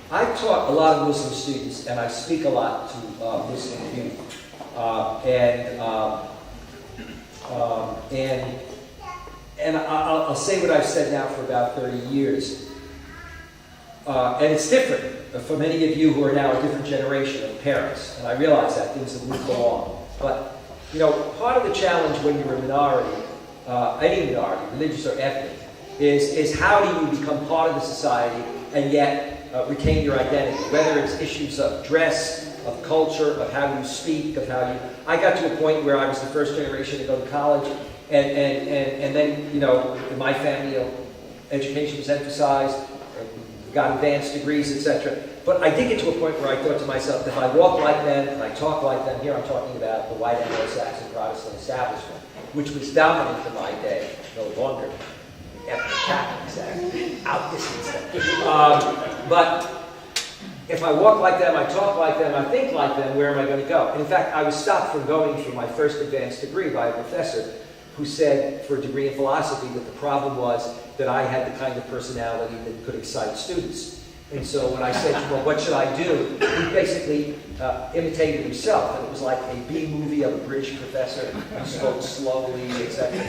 I taught a lot of Muslim students, and I speak a lot to Muslim youth. And I'll say what I've said now for about 30 years. And it's different for many of you who are now a different generation of parents. And I realize that things have moved along. But, you know, part of the challenge when you're a minority, any minority, religious or ethnic, is how do you become part of the society and yet retain your identity, whether it's issues of dress, of culture, of how you speak, of how you... I got to a point where I was the first generation to go to college, and then, you know, in my family, you know, education was emphasized, got advanced degrees, etc. But I did get to a point where I thought to myself, if I walk like them and I talk like them, here I'm talking about the white Anglo-Saxon Protestant establishment, which was dominant in my day, no longer. Ethnic Catholics outdistanced them. But if I walk like them, I talk like them, I think like them, where am I going to go? And in fact, I was stopped from going for my first advanced degree by a professor who said, for a degree in philosophy, that the problem was that I had the kind of personality that could excite students. And so when I said to him, well, what should I do? He basically imitated himself. And it was like a B movie of a British professor who spoke slowly, etc.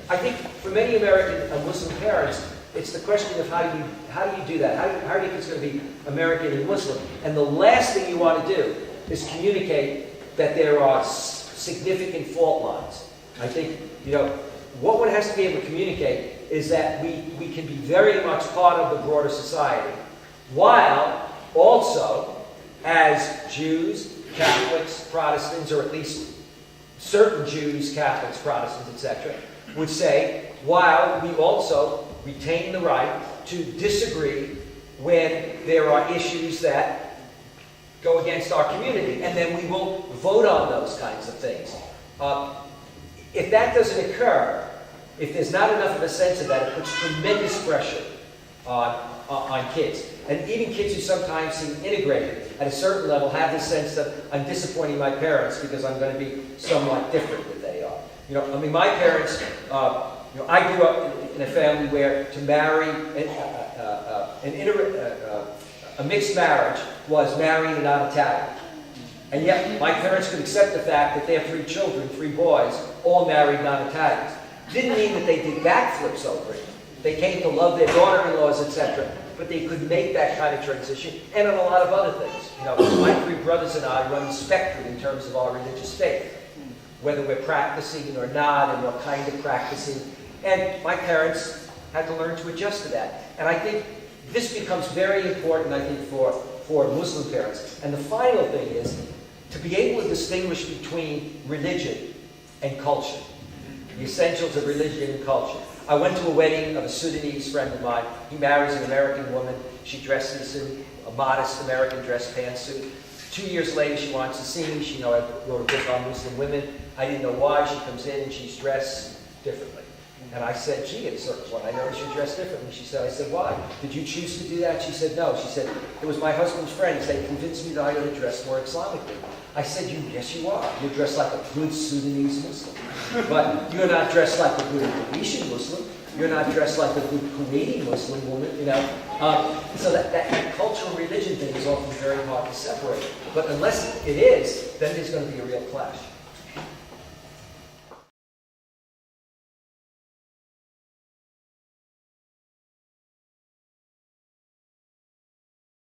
I think for many American Muslim parents, it's the question of how do you do that? How do you think it's going to be American and Muslim? And the last thing you want to do is communicate that there are significant fault lines. I think, you know, what one has to be able to communicate is that we can be very much part of the broader society, while also, as Jews, Catholics, Protestants, or at least certain Jews, Catholics, Protestants, etc., would say, while we also retain the right to disagree when there are issues that go against our community, and then we will vote on those kinds of things. If that doesn't occur, if there's not enough of a sense of that, it puts tremendous pressure on kids. And even kids who sometimes seem integrated at a certain level have the sense that I'm disappointing my parents because I'm going to be somewhat different than they are. You know, I mean, my parents, you know, I grew up in a family where to marry a mixed marriage was marrying a non-Italian. And yet, my parents could accept the fact that their 3 children, 3 boys, all married non-Italians. Didn't mean that they did backflips over it. They came to love their daughter-in-laws, etc. But they could make that kind of transition, and on a lot of other things. You know, my 3 brothers and I run the spectrum in terms of our religious faith, whether we're practicing or not, and what kind of practicing. And my parents had to learn to adjust to that. And I think this becomes very important, I think, for Muslim parents. And the final thing is to be able to distinguish between religion and culture, the essentials of religion and culture. I went to a wedding of a Sudanese friend of mine. He marries an American woman. She dresses in a modest American dress pantsuit. 2 years later, she wants to see me. She, I wrote a book on Muslim women. I didn't know why. She comes in and she's dressed differently. And I said, gee, at a certain point, I noticed you're dressed differently. She said, I said, why? Did you choose to do that? She said, no. She said, it was my husband's friends. They convinced me that I ought to dress more Islamically. I said, yes, you are. You're dressed like a good Sudanese Muslim. But you're not dressed like a good Indonesian Muslim. You're not dressed like a good Kuwaiti Muslim woman, you know. So that cultural religion thing is often very hard to separate. But unless it is, then there's going to be a real clash.